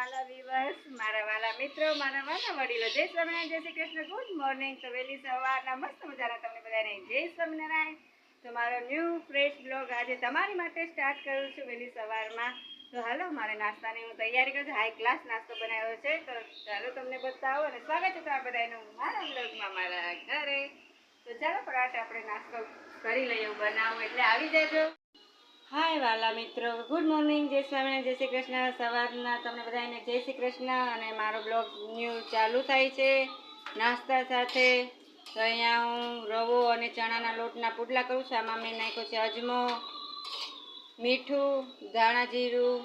વાલા વ્યુઅર્સ, મારા વાલા મિત્રો, મારા વાલા વડીલો, જય સ્વામિનારાયણ, જય શ્રી કૃષ્ણ, ગુડ મોર્નિંગ. તો વહેલી સવારના મસ્ત મજાના તમને બધાને જય સ્વામિનારાયણ. તો મારો ન્યૂ ફ્રેશ બ્લોગ આજે તમારી માટે સ્ટાર્ટ કરું છું વહેલી સવારમાં. તો હાલો, મારે નાસ્તાની હું તૈયારી કરું છું. હાઈ ક્લાસ નાસ્તો બનાવ્યો છે, તો ચાલો તમને બતાવો અને સ્વાગત છે તમારા બધાનું મારા બ્લોગમાં, મારા ઘરે. તો ચાલો ફટાફટ આપણે નાસ્તો કરી લઈએ, બનાવો એટલે આવી જજો. હાય વાલા મિત્રો, ગુડ મોર્નિંગ, જય સ્વામિનારાયણ, જય શ્રી કૃષ્ણ. સવારના તમને બધાને જય શ્રી કૃષ્ણ. અને મારો બ્લોગ ન્યૂ ચાલુ થાય છે નાસ્તા સાથે. તો અહીંયા હું રવો અને ચણાના લોટના પુડલા કરું છું. આમાં મેં નાખ્યો છે અજમો, મીઠું, ધાણા જીરું,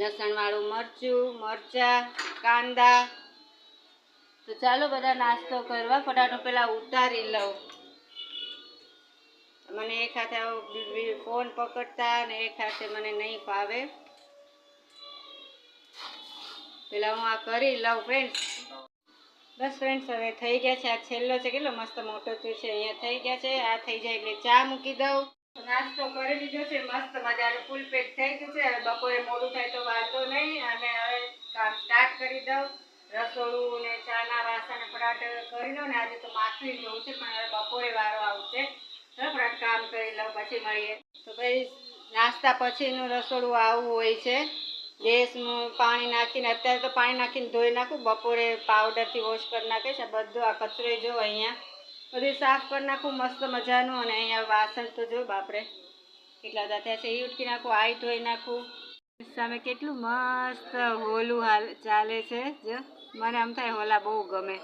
લસણવાળું મરચાં, કાંદા. તો ચાલો બધા નાસ્તો કરવા. ફટાફટ પહેલાં ઉતારી લઉં. મને એક હાથે ફોન પકડતા અને એક હાથે મને નહીં ફાવે. પેલા હું આ કરી લઉં ફ્રેન્ડ્સ. બસ ફ્રેન્ડ્સ, હવે થઈ ગયા છે. આ છેલ્લો છે, કેટલો મસ્ત મોટો થયું છે. અહીંયા થઈ ગયા છે. આ થઈ જાય એટલે ચા મૂકી દઉં. નાસ્તો કરી લીધો છે, મસ્ત મજાનું ફૂલ પેટ થઈ ગયું છે. હવે બપોરે મોડું થાય તો વાંધો નહીં. અને હવે કામ સ્ટાર્ટ કરી દઉં. રસોડું ને ચાના વાસણ ફટાફટ કરી લઉં ને. આજે તો માથું જોવું છે, પણ હવે બપોરે વારો આવશે. ફટાફટ કામ કરી લઉં, પછી મળીએ. તો ભાઈ, નાસ્તા પછીનું રસોડું આવું હોય છે. ગેસનું પાણી નાખીને, અત્યારે તો પાણી નાખીને ધોઈ નાખું. બપોરે પાવડરથી વોશ કરી નાખીશ. આ બધું આ કચરો જો અહીંયા બધું સાફ કરી નાખું મસ્ત મજાનું. અને અહીંયા વાસણ તો જો બાપરે કેટલા બધા થયા છે, એ ઉટકી નાખું. આ ધોઈ નાખું. સામે કેટલું મસ્ત હોલું ચાલે છે. જો મને આમ થાય હોલા બહુ ગમે,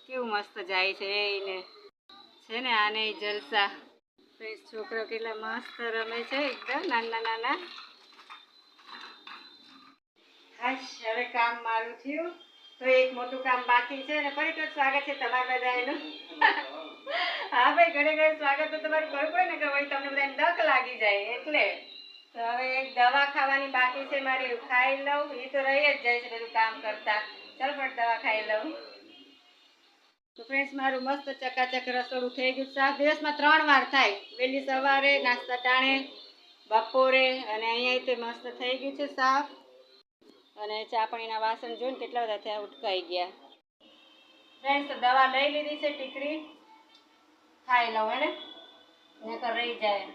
કેવું મસ્ત જાય છે એને છે ને. આને જલસા. છોકરો કેટલા મસ્ત રમે છે, એકદમ નાના નાના. હાશ, હવે કામ મારું થયું. તો એક મોટું કામ બાકી છે. અને ફરી સ્વાગત છે તમારા બધાનું. હા ભાઈ, ઘરે ઘરે સ્વાગત તો તમારું કરવું પડે ને, કે વળી તમને બધાને ડક લાગી જાય એટલે. તો હવે એક દવા ખાવાની બાકી છે મારી, ખાઈ લઉં. એ તો રહી જ જાય છે બધું કામ કરતા. ચાલો ફટ દવા ખાઈ લઉં. તો ફ્રેન્ડ્સ, મારું મસ્ત ચકાચક રસોડું થઈ ગયું. સાફ દિવસમાં 3 વાર થાય. વહેલી સવારે, નાસ્તા ટાણે, બપોરે. અને અહીંયા તે મસ્ત થઈ ગયું છે સાફ. અને ચા પાણીના વાસણ જોઈને કેટલા બધા થયા, ઉટકાઈ ગયા. ફ્રેન્ડ્સ, દવા લઈ લીધી છે ટીકડી. ખાઈ લઉં એને, નકર રહી જાય.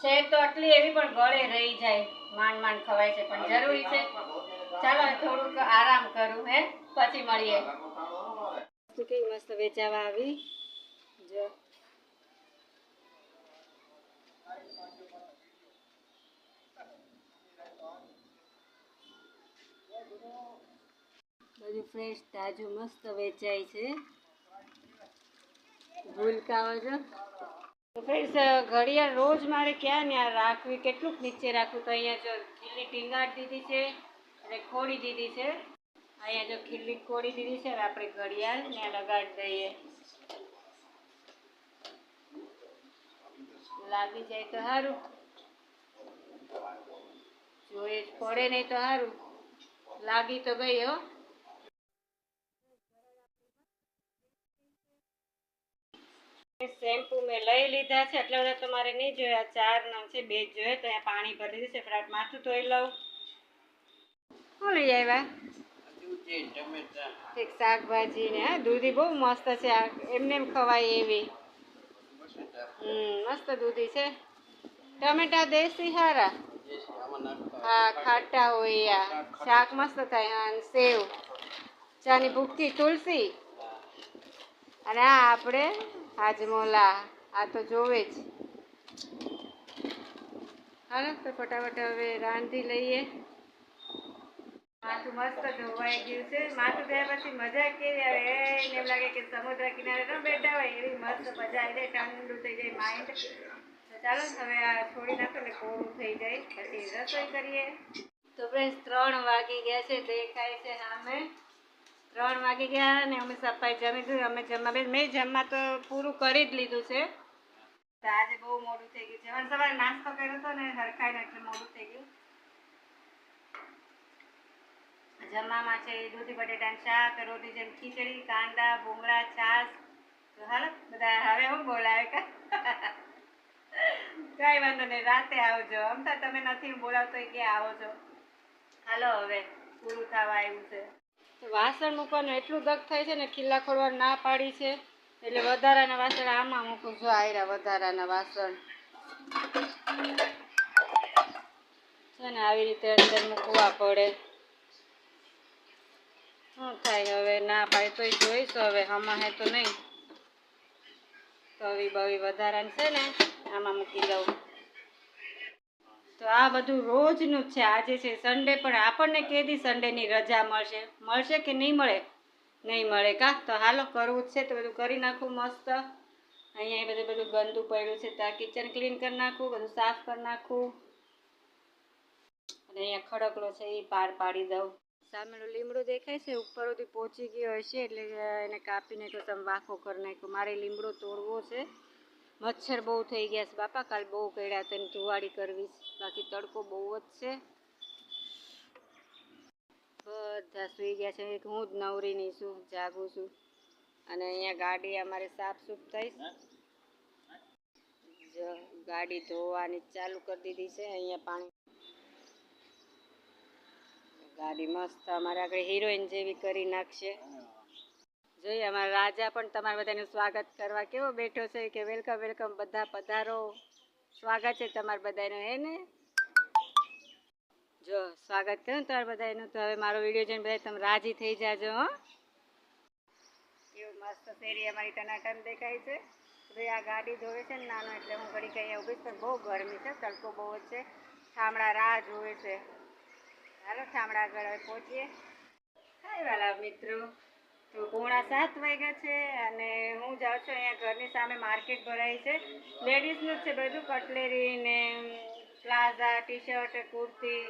છે તો આટલી એવી, પણ ગળે રહી જાય. માંડ ખવાય છે, પણ જરૂરી છે. ચાલો થોડુંક આરામ કરું, હે પછી મળીએ. કેવી મસ્ત વેચાવા આવી જો. બધું ફ્રેશ તાજું મસ્ત વેચાય છે. ભૂલકાઓ જો. તો ફ્રેન્ડ્સ, ઘડિયાળ રોજ મારે ક્યાં ત્યાં રાખવી, કેટલુંક નીચે રાખવું. તો અહીંયા જો ખીલ્લી ટીંગાડી દીધી છે અને ખોડી દીધી છે. અહીંયા જો ખીલ્લી ખોડી દીધી છે. હવે આપણે ઘડિયાળ ત્યાં લગાડી દઈએ. લાગી જાય તો સારું, જોઈએ જ પડે નહીં તો સારું. લાગી તો ગઈ હો. શેમ્પુ મેં લઈ લીધા છે. એટલા બધા તો મારે નહીં જોયા, 4 નંગ છે, 2 જ જોઈએ. તો અહીંયા પાણી ભરી દીધું છે. ફટાફટ માથું ધોઈ લઉં. શું લઈ આવ્યા? એક શાકભાજી ને. હા, દૂધી બહુ મસ્ત છે. એમને એમ ખવાય એવી. મસ્ત દૂધી છે. ટમેટા દેશી સારા. હા, ખાટા હોય. શાક મસ્ત થાય. હા, સેવ, ચાની ભૂકી, તુલસી. અને આ આપણે હાજમોલા. આ તો જોવે જ. હાલો, તો ફટાફટ હવે રાંધી લઈએ. માથું મસ્ત ધોવાઈ ગયું છે. માથું ધોયા પછી મજા કેવી આવે, એને એમ લાગે કે સમુદ્ર કિનારે ન બેઠા હોય એવી મસ્ત મજા આવી જાય. ઠંડુ થઈ જાય માઇન્ડ. તો ચાલો હવે આ છોડી નાખો એટલે કોરું થઈ જાય, પછી રસોઈ કરીએ. તો ફ્રેન્ડ્સ, 3 વાગી ગયા છે. દેખાય છે સામે 3 વાગી ગયા. અને અમે સફાઈ જમી દીધું. અમે જમવા મેં જમવા તો પૂરું કરી જ લીધું છે. આજે બહુ મોડું થઈ ગયું છે. હવે સવારે નાસ્તો કર્યો હતો ને હરખાઈને, એટલે મોડું થઈ ગયું. જમવામાં છે દૂધી બટેટાનું શાક, રોટી જેમ ખીચડી, કાંદા, ભૂંગળા, છાશ. તો હાલો બધા બધા હવે હું બોલાવે કા કઈ વાંધો નહીં, રાતે આવજો. અમતા તમે નથી બોલાવતો કે આવો છો. હાલો હવે પૂરું થવા આવ્યું છે. તો વાસણ મૂકવાનું એટલું દગ થાય છે ને, ખીલા ખોલવા ના પાડી છે એટલે વધારાના વાસણ આમાં મૂકું. જો આયરા વધારાના વાસણ છે ને આવી રીતે અંદર મૂકવા પડે. શું થાય હવે, ના પાડી તોય જોઈશું. હવે હમણાં હે તો નહીં, તવી બવી વધારાની છે ને આમાં મૂકી દઉં. તો આ બધું રોજનું જ છે. આજે છે સન્ડે, પણ આપણને કેદી સન્ડેની રજા મળશે કે નહીં મળે? નહીં મળે કા. તો હાલો કરવું જ છે તો બધું કરી નાખું મસ્ત. અહીંયા બધું ગંદુ પડ્યું છે તો આ કિચન ક્લીન કરી નાખું, બધું સાફ કરી નાખું. અને અહીંયા ખડકલો છે એ પાર પાડી દઉં. સામેનું લીમડું દેખાય છે, ઉપર સુધી પહોંચી ગયો હશે એટલે એને કાપીને તો તમે વાંકો કરી નાખ્યો. મારે લીમડો તોડવો છે. મચ્છર બહુ થઈ ગયા છે બાપા, કાલ બહુ કર્યા તો એને ધુવાડી કરવી. બાકી તડકો બહુ જ છે. બધા સૂઈ ગયા છે, એક હું જ નવરી નહીં છું, જાગું છું. અને અહીંયા ગાડી અમારે સાફ સૂફ થઈ, ગાડી ધોવાની ચાલુ કરી દીધી છે. અહીંયા પાણી, ગાડી મસ્ત અમારે આગળ હિરોઈન જેવી કરી નાખશે. જોઈએ અમારા રાજા પણ તમારા બધાનું સ્વાગત કરવા કેવો બેઠો છે કે વેલકમ વેલકમ, બધા પધારો, સ્વાગત છે તમારા બધાનું, હે ને? જો સ્વાગત કરો ને તમારા બધાનું. તો હવે મારો વિડીયો જોઈને બધા તમે રાજી થઈ જાજો. હો, કેવું મસ્ત શેરી અમારી ટનાટન દેખાય છે. ભાઈ આ ગાડી ધોવે છે ને નાનો, એટલે હું ઘડી કંઈ ઊભી પણ બહુ ગરમી છે, તડકો બહુ જ છે. ઠામડા રાહ જોવે છે. હાલો ઠામડા આગળ હવે પહોંચીએ. હાય વાલા મિત્રો, તો 6:45 વાગ્યા છે અને હું જાઉં છું. અહીંયા ઘરની સામે માર્કેટ ભરાય છે, લેડીઝનું જ છે બધું, કટલેરી ને પ્લાઝા, ટી શર્ટ, કુર્તી,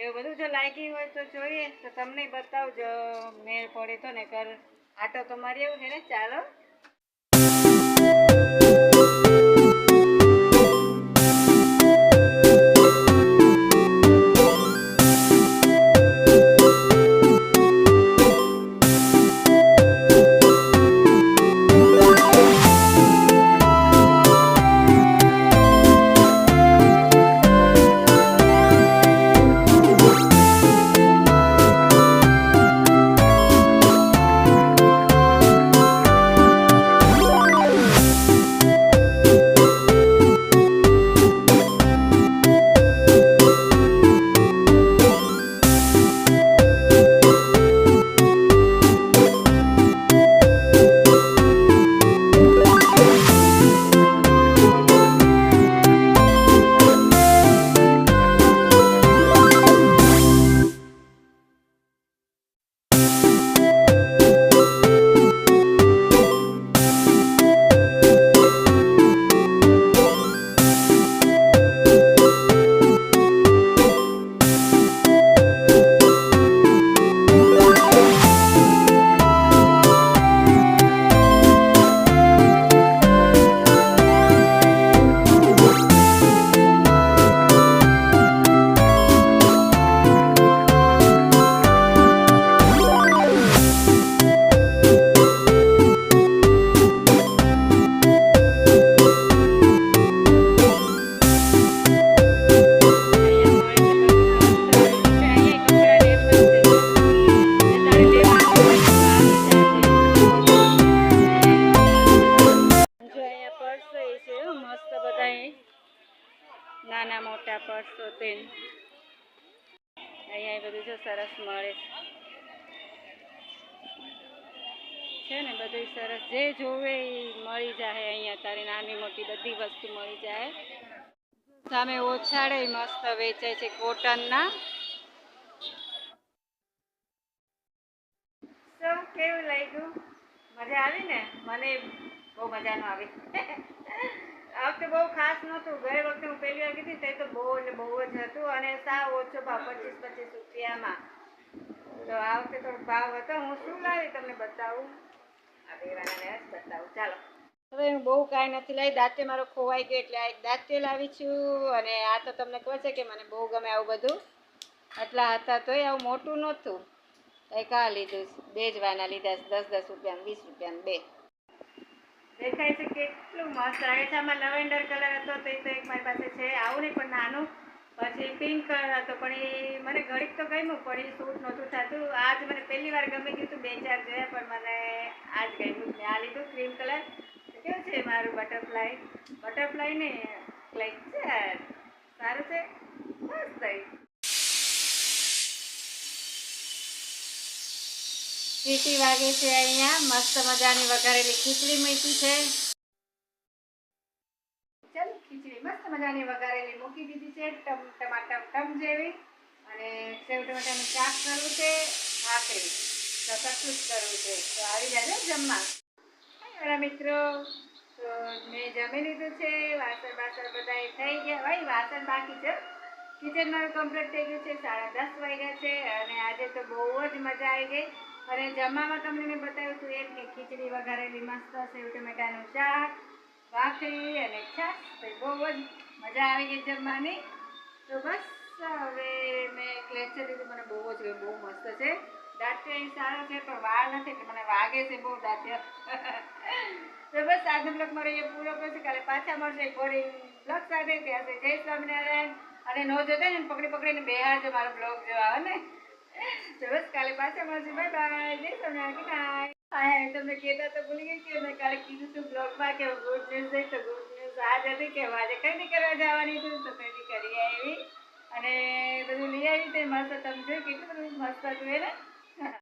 એવું બધું. જો લાગી હોય તો જોઈએ, તો તમને બતાવજો. મેળ પડે તો ને કર આટો તો મારી એવું છે ને. ચાલો નાના મોટા પર્સો તેન અહીંયા બધું જો સરસ મળે છે ને, બધું સરસ જે જોવે એ મળી જાય અહીંયા. તારે નાની મોટી બધી વસ્તુ મળી જાય. સામે ઓછાડે મસ્ત વેચાય છે કોટનના. શું કેવું લાગ્યું? મજા આવી ને? મને બહુ મજા ન આવી. આ વખતે બહુ ખાસ નહોતું. ગઈ વખતે હું પહેલી વાર કીધી તે તો બહુ એટલે બહુ જ હતું અને સાવ ઓછો ભાવ, 25-25 રૂપિયામાં. તો આ વખતે થોડો ભાવ હતો. હું શું લાવી તમને બતાવું, આ દેવાનાને જ બતાવું. ચાલો હવે હું બહુ કાંઈ નથી લાવી. દાંતે મારો ખોવાઈ ગયો એટલે આ એક દાંતે લાવી છું. અને આ તો તમને કહે છે કે મને બહુ ગમે આવું બધું. આટલા હતા તોય આવું મોટું નહોતું. કંઈક આ લીધું, બે જ વાના લીધા, 10-10 રૂપિયા, 20 રૂપિયા બે. દેખાય છે કેટલું મસ્ત લાગે છે. આમાં લવેન્ડર કલર હતો તો એ તો એક મારી પાસે છે, આવું નહીં પણ નાનું. પછી પિંક કલર હતો પણ એ મને ઘડીક તો ગમ્યું પણ એ સૂટ નહોતું થતું. આજ મને પહેલી વાર ગમી ગયું હતું, 2-4 જોયા પણ મને આજ ગમ્યું. મેં આ લીધું ક્રીમ કલર. કેવું છે મારું બટરફ્લાય ને ક્લેચર સારું છે, મસ્ત થઈ. સીટી વાગે છે અહીંયા. મસ્ત મજાની વઘારેલી ખીચડી મૂકી છે. ચાલ ખીચડી મસ્ત મજાની વઘારેલી મૂકી દીધી છે, ટમાટર ટમ જેવી. અને સેવ ટમાટાનું શાક કરવું છે, ભાખરી તો કશું જ કરવું છે. તો આવી જાજો જમવા મારા મિત્રો. તો મેં જમી લીધું છે, વાસણ બધા થઈ ગયા. ભાઈ વાસણ બાકી છે, કિચન મારું કમ્પ્લીટ થઈ ગયું છે. 10:30 વાગ્યા છે અને આજે તો બહુ જ મજા આવી ગઈ. અને જમવામાં તમને મેં બતાવ્યું હતું એક કે ખીચડી વઘારેલી મસ્ત, સેવ ટમેટાનું શાક, ભાખરી અને છાશ. તો બહુ જ મજા આવી ગઈ જમવાની. તો બસ હવે મેં ક્લેચર લીધું, મને બહુ જ ગયું, બહુ મસ્ત છે. દાંતિયા સારો છે પણ વાળ નથી એટલે મને વાગે છે બહુ દાંતિયા. તો બસ આજનો બ્લોગ મારો એ પૂરો કરશે. કાલે પાછા મળશે બોરિંગ બ્લોગ સાથે. ત્યાં જય સ્વામિનારાયણ. અને નો જોતા ને પકડીને બેહાડજો મારો બ્લોગ જોવા ને. તો બસ કાલે પાછા મળશે. બાય બાય, જય સ્વામિનારાયણ, ગુડ નાઇટ. હા તમને કહેતા તો ભૂલી ગઈ કે મેં કાલે કીધું હતું બ્લોગમાં કે ગુડ ન્યૂઝ દઈ. તો ગુડ ન્યૂઝ આ જ હતી કે આજે ખરીદી કરવા જવાની છું. તો ખરીદી કરી આવી અને બધું લઈ આવી તે મસ્ત. તમે જોયું કેટલું બધું મસ્ત હતું એને.